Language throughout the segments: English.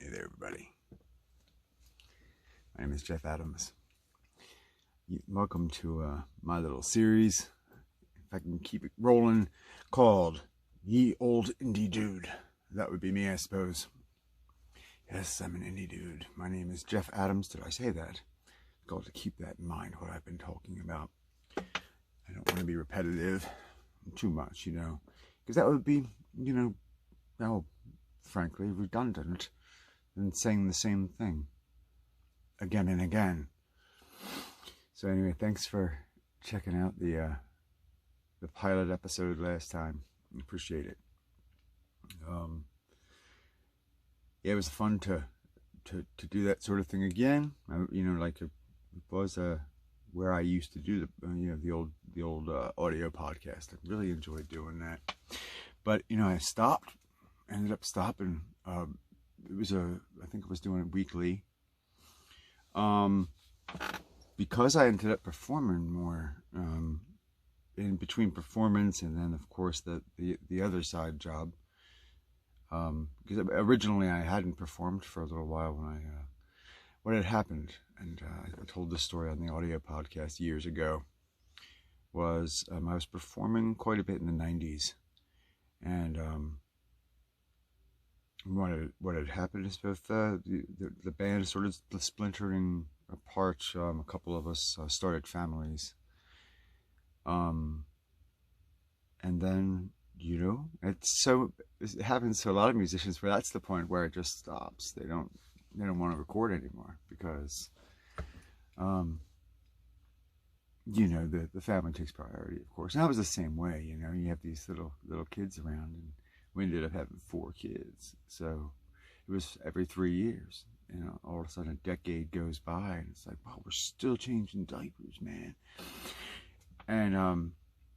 Hey there, everybody. My name is Jeff Adams. Welcome to my little series, if I can keep it rolling, called Ye Old Indie Dude. That would be me, I suppose. Yes, I'm an indie dude. My name is Jeff Adams. Did I say that? Got to keep that in mind, what I've been talking about. I don't want to be repetitive too much, because that would be, frankly, redundant and saying the same thing again and again. So anyway, thanks for checking out the pilot episode last time. Appreciate it. Yeah, it was fun to do that sort of thing again. Like it was where I used to do the old audio podcast. I really enjoyed doing that. But I ended up stopping. I think I was doing it weekly. Because I ended up performing more, in between performance and then of course the other side job. Because originally I hadn't performed for a little while when what had happened, and I told this story on the audio podcast years ago, was I was performing quite a bit in the 90s, and what had happened is both the band sort of splintering apart. A couple of us started families, and then it happens to a lot of musicians where that's the point where it just stops. They don't want to record anymore because the family takes priority, of course. And I was the same way. You have these little kids around, and we ended up having 4 kids. So it was every 3 years. All of a sudden a decade goes by, and it's like, wow, we're still changing diapers, man. And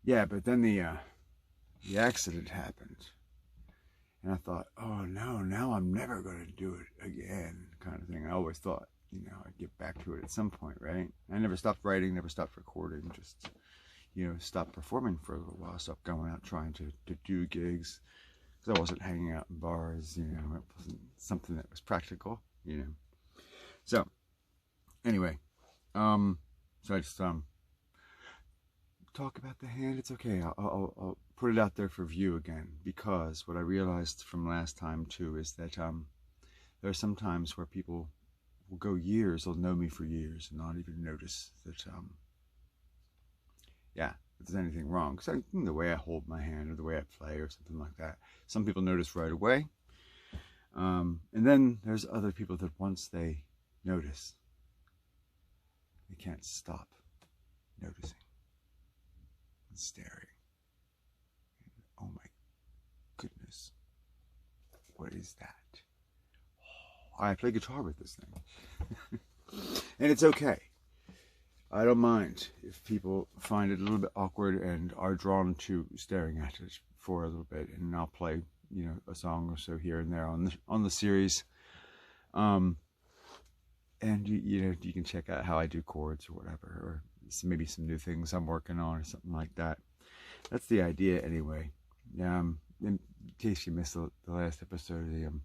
but then the accident happened, and I thought, oh no, now I'm never going to do it again, kind of thing. I always thought, I'd get back to it at some point, right? I never stopped writing, never stopped recording, just stopped performing for a little while, stopped going out trying to do gigs, because I wasn't hanging out in bars. It wasn't something that was practical. So anyway, so I just talk about the hand. It's okay. I'll put it out there for view again, because what I realized from last time too is that there are some times where people will go years, they'll know me for years and not even notice that if there's anything wrong, because the way I hold my hand or the way I play or something like that, some people notice right away. And then there's other people that once they notice, they can't stop noticing and staring. Oh my goodness, what is that? Oh, I play guitar with this thing. And it's okay. I don't mind if people find it a little bit awkward and are drawn to staring at it for a little bit, and I'll play a song or so here and there on the series, and you can check out how I do chords or whatever, or maybe some new things I'm working on or something like that. That's the idea anyway. In case you missed the last episode,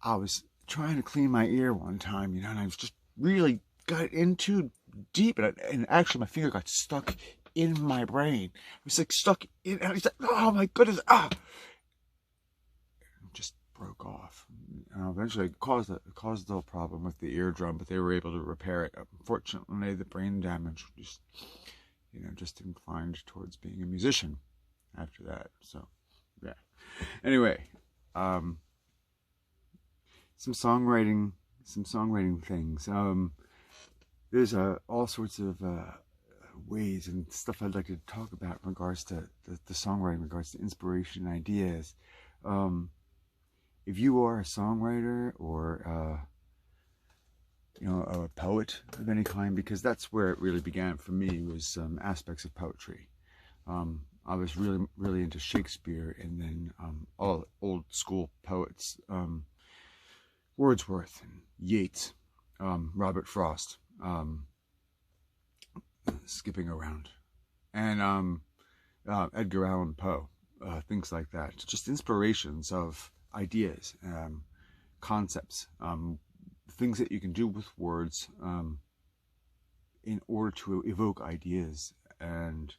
I was trying to clean my ear one time, and I was just really got in too deep, and actually my finger got stuck in my brain. It was like stuck in, and I was like, oh my goodness, just broke off. Eventually it caused a little problem with the eardrum, but they were able to repair it. Unfortunately, the brain damage just inclined towards being a musician after that. So yeah. Anyway, some songwriting things. There's all sorts of ways and stuff I'd like to talk about in regards to the songwriting, in regards to inspiration, ideas. If you are a songwriter or a poet of any kind, because that's where it really began for me, was aspects of poetry. I was really into Shakespeare, and then all old school poets, Wordsworth and Yeats, Robert Frost, skipping around, and Edgar Allan Poe, things like that. Just inspirations of ideas, concepts, things that you can do with words in order to evoke ideas and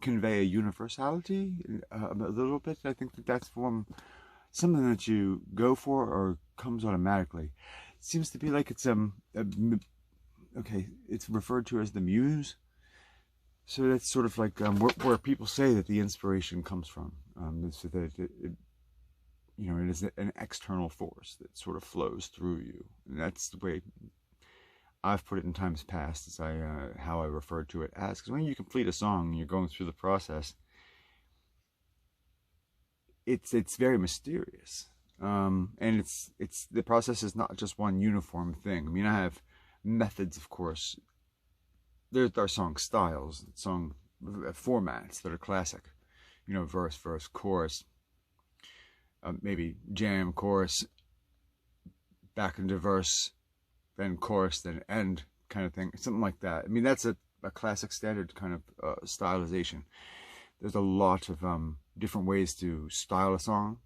convey a universality a little bit. I think that that's something that you go for or comes automatically. It seems to be like it's okay, it's referred to as the muse. So that's sort of like where people say that the inspiration comes from. So that you know, it is an external force that sort of flows through you. And that's the way I've put it in times past, as how I referred to it as. Because when you complete a song and you're going through the process, it's very mysterious. And it's the process is not just one uniform thing. I mean, I have methods, of course. There are song styles, song formats that are classic. You know, verse, chorus, maybe jam, chorus, back into verse, then chorus, then end, kind of thing, something like that. I mean, that's a classic standard kind of stylization. There's a lot of different ways to style a song,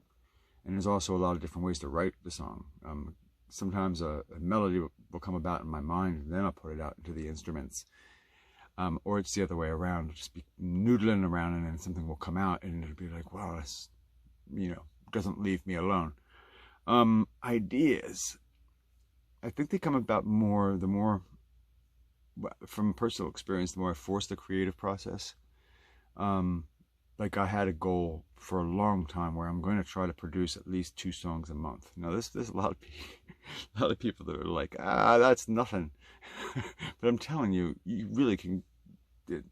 and there's also a lot of different ways to write the song. Sometimes a melody will come about in my mind, and then I'll put it out into the instruments. Or it's the other way around. I'll just be noodling around, and then something will come out, and it'll be like, wow, this, you know, doesn't leave me alone. Ideas, I think they come about the more, from personal experience, the more I force the creative process. Like I had a goal for a long time where I'm going to try to produce at least 2 songs a month. Now there's a lot of people that are like, that's nothing. But I'm telling you, you really can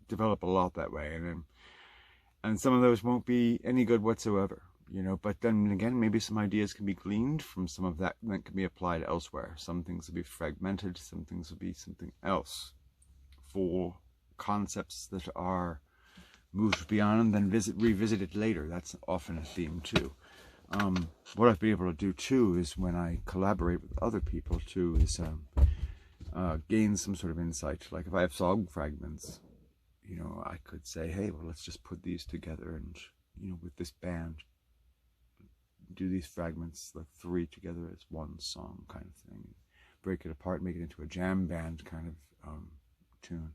develop a lot that way, and some of those won't be any good whatsoever, you know. But then again, maybe some ideas can be gleaned from some of that can be applied elsewhere. Some things will be fragmented, some things will be something else, for concepts that are moved beyond and then revisited later. That's often a theme too. What I've been able to do too is when I collaborate with other people too is gain some sort of insight. Like if I have song fragments, you know, I could say, hey, well, let's just put these together, and you know, with this band, do these fragments, like 3 together as one song kind of thing, break it apart, make it into a jam band kind of tune.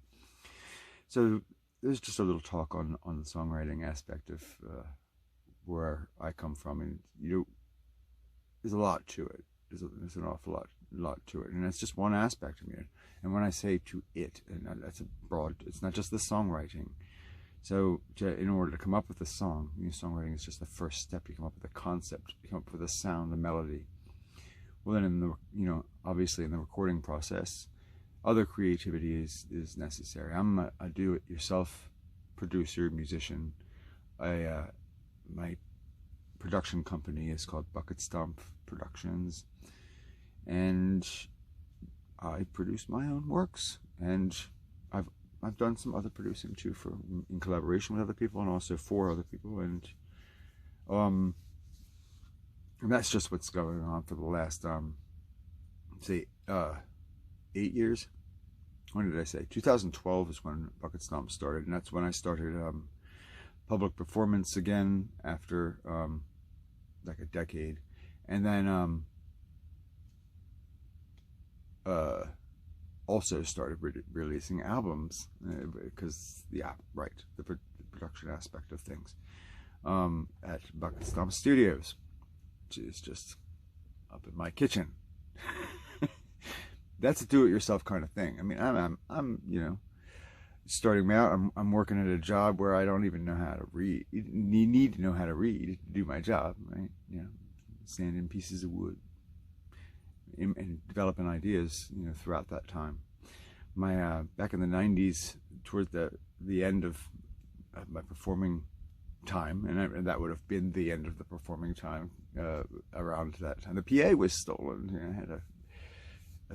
So there's just a little talk on the songwriting aspect of where I come from, and you know, there's a lot to it. There's an awful lot to it, and it's just one aspect of me. And when I say to it, and that's a broad, it's not just the songwriting. So in order to come up with a song, you know, songwriting is just the first step. You come up with a concept, you come up with a sound, a melody. Well, then in the, you know, obviously in the recording process, other creativity is necessary. I'm a do-it-yourself producer, musician. My production company is called Bucketstomp Productions, and I produce my own works. And I've done some other producing too, in collaboration with other people, and also for other people. And that's just what's going on for the last say 8 years. When did I say? 2012 is when Bucketstomp started, and that's when I started public performance again after like a decade, and then also started releasing albums because the production aspect of things at Bucketstomp Studios, which is just up in my kitchen. That's a do-it-yourself kind of thing. I mean, I'm you know, starting out. I'm working at a job where I don't even know how to read. You need to know how to read to do my job, right? You know, sanding pieces of wood and developing ideas, you know, throughout that time. My back in the 90s, towards the end of my performing time, and that would have been the end of the performing time around that time. The PA was stolen. You know, I had a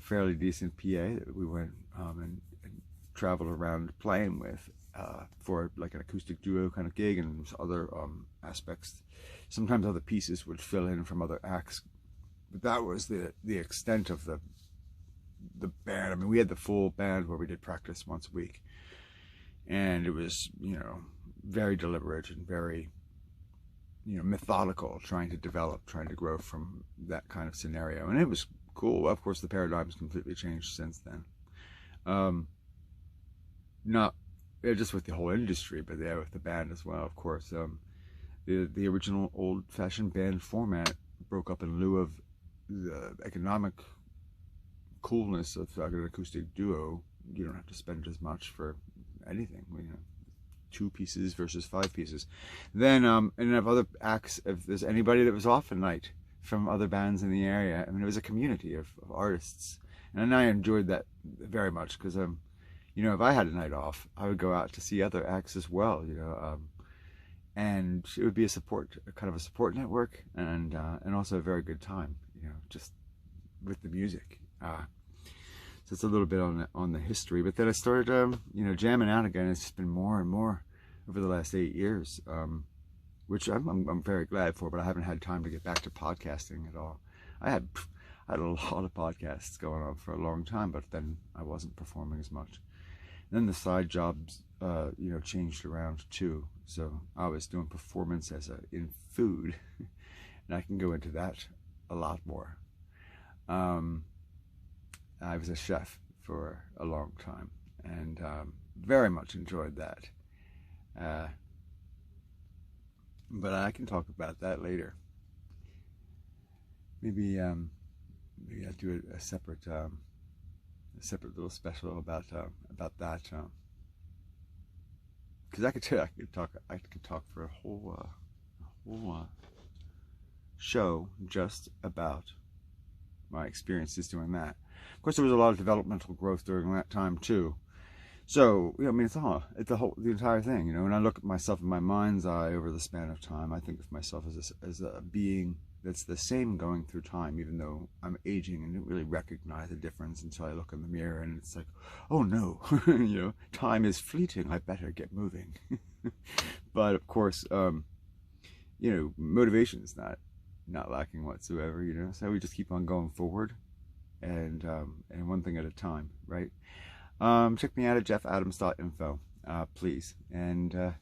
fairly decent PA that we went and traveled around playing with for like an acoustic duo kind of gig, and other aspects. Sometimes other pieces would fill in from other acts, but that was the extent of the band. I mean, we had the full band where we did practice once a week, and it was, you know, very deliberate and very methodical, trying to develop, trying to grow from that kind of scenario. And it was cool. Of course, the paradigm's completely changed since then. Not just with the whole industry, but yeah, with the band as well, of course. The original old-fashioned band format broke up in lieu of the economic coolness of an acoustic duo. You don't have to spend as much for anything. 2 pieces versus 5 pieces. Then, and if other acts, if there's anybody that was off a night from other bands in the area, I mean, it was a community of artists, and I enjoyed that very much because if I had a night off, I would go out to see other acts as well. And it would be a kind of a support network, and also a very good time. Just with the music. So it's a little bit on the history, but then I started, jamming out again. It's just been more and more over the last 8 years, which I'm very glad for. But I haven't had time to get back to podcasting at all. I had a lot of podcasts going on for a long time, but then I wasn't performing as much. And then the side jobs, changed around too. So I was doing performance in food, and I can go into that a lot more. I was a chef for a long time, and very much enjoyed that. But I can talk about that later. Maybe I'll do a separate little special about that. Because I could talk for a whole show just about my experiences doing that. Of course, there was a lot of developmental growth during that time too. So, it's the entire thing. When I look at myself in my mind's eye over the span of time, I think of myself as a being that's the same going through time, even though I'm aging and don't really recognize the difference until I look in the mirror and it's like, oh no, time is fleeting. I better get moving. But of course, motivation is not lacking whatsoever. So we just keep on going forward, and one thing at a time, right? Check me out at jeffadams.info, please, and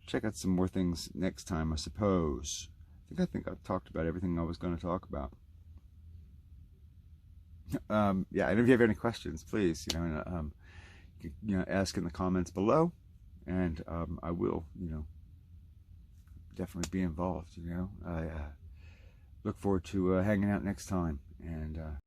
check out some more things next time, I suppose. I think I've talked about everything I was going to talk about. Yeah, and if you have any questions, please, ask in the comments below, and I will, definitely be involved. I look forward to hanging out next time, and